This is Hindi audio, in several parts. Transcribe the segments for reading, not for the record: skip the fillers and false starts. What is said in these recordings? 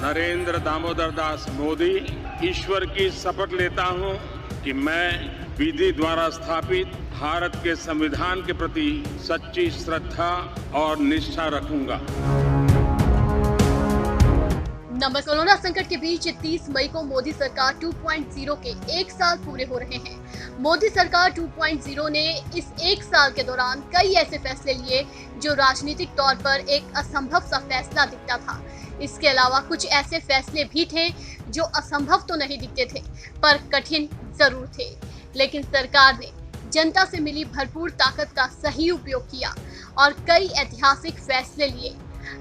नरेंद्र दामोदर दास मोदी ईश्वर की शपथ लेता हूं कि मैं विधि द्वारा स्थापित भारत के संविधान के प्रति सच्ची श्रद्धा और निष्ठा रखूंगा। नमस्कार। कोरोना संकट के बीच 30 मई को मोदी सरकार 2.0 के 1 साल पूरे हो रहे हैं। मोदी सरकार 2.0 ने इस 1 साल के दौरान कई ऐसे फैसले लिए जो राजनीतिक तौर पर एक असंभव सा फैसला दिखता था। इसके अलावा कुछ ऐसे फैसले भी थे जो असंभव तो नहीं दिखते थे पर कठिन जरूर थे, लेकिन सरकार ने जनता से मिली भरपूर ताकत का सही उपयोग किया और कई ऐतिहासिक फैसले लिए।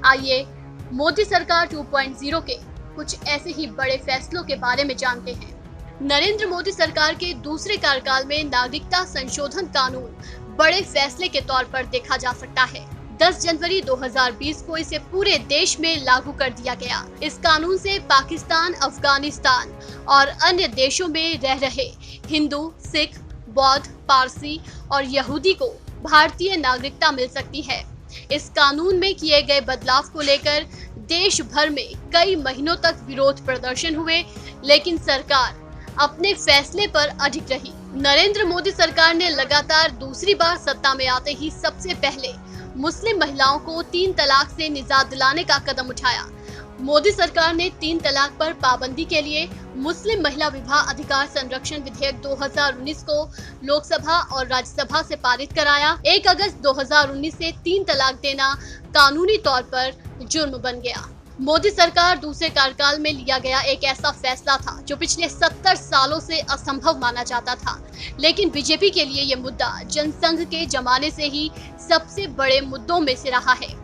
आइए मोदी सरकार 2.0 के कुछ ऐसे ही बड़े फैसलों के बारे में जानते हैं। नरेंद्र मोदी सरकार के दूसरे कार्यकाल में नागरिकता संशोधन कानून बड़े फैसले के तौर पर देखा जा सकता है। 10 जनवरी 2020 को इसे पूरे देश में लागू कर दिया गया। इस कानून से पाकिस्तान, अफगानिस्तान और अन्य देशों में रह रहे हिंदू, सिख, बौद्ध, पारसी और यहूदी को भारतीय नागरिकता मिल सकती है। इस कानून में किए गए बदलाव को लेकर देश भर में कई महीनों तक विरोध प्रदर्शन हुए, लेकिन सरकार अपने फैसले पर अडिग रही। नरेंद्र मोदी सरकार ने लगातार दूसरी बार सत्ता में आते ही सबसे पहले मुस्लिम महिलाओं को 3 तलाक से निजात दिलाने का कदम उठाया। मोदी सरकार ने 3 तलाक पर पाबंदी के लिए मुस्लिम महिला विवाह अधिकार संरक्षण विधेयक 2019 को लोकसभा और राज्यसभा से पारित कराया। 1 अगस्त 2019 से 3 तलाक देना कानूनी तौर पर जुर्म बन गया। मोदी सरकार दूसरे कार्यकाल में लिया गया एक ऐसा फैसला था जो पिछले 70 सालों से असंभव माना जाता था, लेकिन बीजेपी के लिए ये मुद्दा जनसंघ के जमाने से ही सबसे बड़े मुद्दों में से रहा है।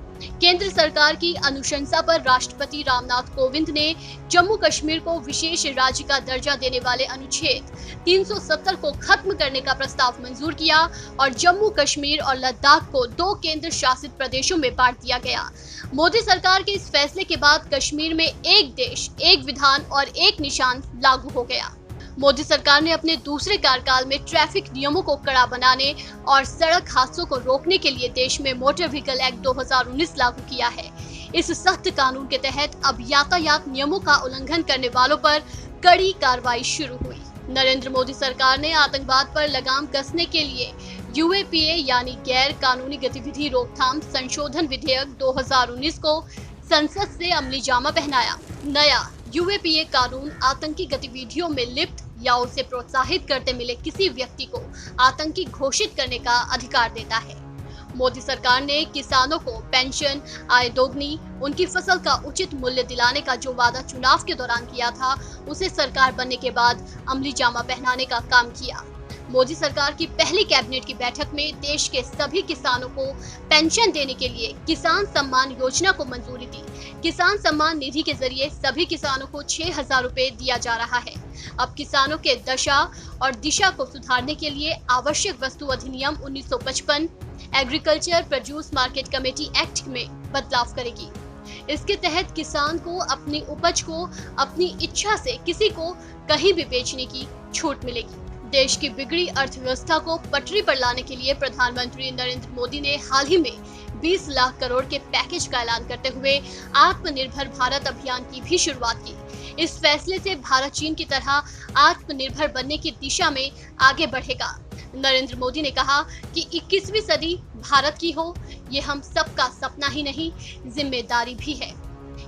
केंद्र सरकार की अनुशंसा पर राष्ट्रपति रामनाथ कोविंद ने जम्मू कश्मीर को विशेष राज्य का दर्जा देने वाले अनुच्छेद 370 को खत्म करने का प्रस्ताव मंजूर किया और जम्मू कश्मीर और लद्दाख को 2 केंद्र शासित प्रदेशों में बांट दिया गया। मोदी सरकार के इस फैसले के बाद कश्मीर में एक देश, एक विधान और एक निशान लागू हो गया। मोदी सरकार ने अपने दूसरे कार्यकाल में ट्रैफिक नियमों को कड़ा बनाने और सड़क हादसों को रोकने के लिए देश में मोटर व्हीकल एक्ट 2019 लागू किया है। इस सख्त कानून के तहत अब यातायात नियमों का उल्लंघन करने वालों पर कड़ी कार्रवाई शुरू हुई। नरेंद्र मोदी सरकार ने आतंकवाद पर लगाम कसने के लिए यूएपीए यानी गैर कानूनी गतिविधि रोकथाम संशोधन विधेयक 2019 को संसद से अमली जामा पहनाया। नया यूएपीए कानून आतंकी गतिविधियों में लिप्त या उसे प्रोत्साहित करते मिले किसी व्यक्ति को आतंकी घोषित करने का अधिकार देता है। मोदी सरकार ने किसानों को पेंशन, आय दोगुनी, उनकी फसल का उचित मूल्य दिलाने का जो वादा चुनाव के दौरान किया था, उसे सरकार बनने के बाद अमली जामा पहनाने का काम किया। मोदी सरकार की पहली कैबिनेट की बैठक में देश के सभी किसानों को पेंशन देने के लिए किसान सम्मान योजना को मंजूरी दी। किसान सम्मान निधि के जरिए सभी किसानों को 6,000 रुपए दिया जा रहा है। अब किसानों के दशा और दिशा को सुधारने के लिए आवश्यक वस्तु अधिनियम 1955 agriculture produce market committee act में बदलाव करेगी। इसके तहत किसान को अपनी उपज को अपनी इच्छा से किसी को कहीं भी बेचने की छूट मिलेगी। देश की बिगड़ी अर्थव्यवस्था को पटरी पर लाने के लिए प्रधानमंत्री नरेंद्र मोदी ने हाल ही में 20 लाख करोड़ के पैकेज का ऐलान करते हुए आत्मनिर्भर भारत अभियान की भी शुरुआत की। इस फैसले से भारत चीन की तरह आत्मनिर्भर बनने की दिशा में आगे बढ़ेगा। नरेंद्र मोदी ने कहा कि 21वीं सदी भारत की हो, ये हम सबका सपना ही नहीं, जिम्मेदारी भी है।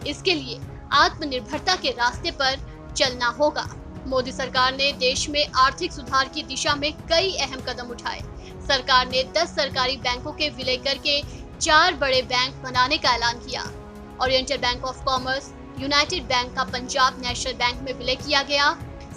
इसके लिए आत्मनिर्भरता के रास्ते पर चलना होगा। मोदी सरकार ने देश में आर्थिक सुधार की दिशा में कई अहम कदम उठाए। सरकार ने 10 सरकारी बैंकों के विलय करके 4 बड़े बैंक बनाने का ऐलान किया। Oriental bank of commerce, United bank का पंजाब नेशनल बैंक में विलय किया गया।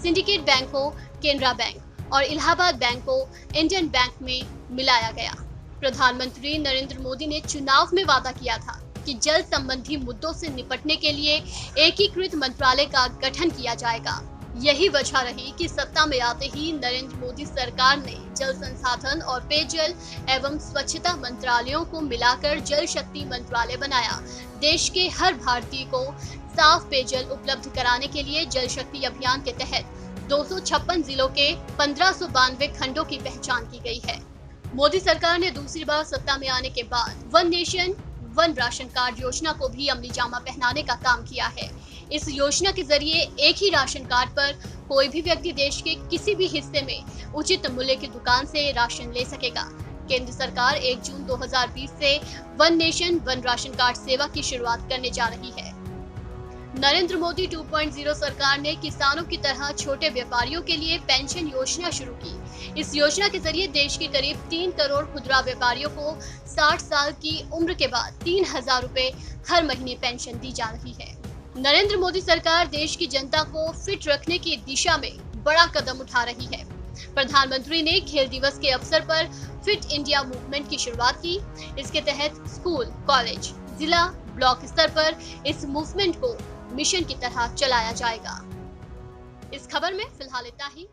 सिंडिकेट बैंक को केनरा बैंक और इलाहाबाद बैंक को इंडियन बैंक में मिलाया गया। प्रधानमंत्री नरेंद्र मोदी ने चुनाव में वादा किया था कि जल संबंधी मुद्दों से निपटने के लिए एकीकृत मंत्रालय का गठन किया जाएगा। यही वजह रही कि सत्ता में आते ही नरेंद्र मोदी सरकार ने जल संसाधन और पेयजल एवं स्वच्छता मंत्रालयों को मिलाकर जल शक्ति मंत्रालय बनाया। देश के हर भारतीय को साफ पेयजल उपलब्ध कराने के लिए जल शक्ति अभियान के तहत 256 जिलों के 1592 खंडों की पहचान की गई है। मोदी सरकार ने दूसरी बार सत्ता में आने के बाद one nation one ration card योजना को भी अमली जामा पहनाने का काम किया है। इस योजना के जरिए एक ही राशन कार्ड पर कोई भी व्यक्ति देश के किसी भी हिस्से में उचित मूल्य की दुकान से राशन ले सकेगा। केंद्र सरकार 1 जून 2020 से one nation one ration card सेवा की शुरुआत करने जा रही है। नरेंद्र मोदी 2.0 सरकार ने किसानों की तरह छोटे व्यापारियों के लिए पेंशन योजना शुरू की। इस योजना के जरिए देश के करीब 3 करोड़ खुदरा व्यापारियों को 60 साल की उम्र के बाद 3,000 रुपए हर महीने पेंशन दी जा रही है। नरेंद्र मोदी सरकार देश की जनता को फिट रखने की दिशा में बड़ा कदम उठा रही है। प्रधानमंत्री ने खेल दिवस के अवसर पर फिट इंडिया मूवमेंट की शुरुआत की। इसके तहत स्कूल, कॉलेज, जिला, ब्लॉक स्तर पर इस मूवमेंट को मिशन की तरह चलाया जाएगा। इस खबर में फिलहाल इतना ही।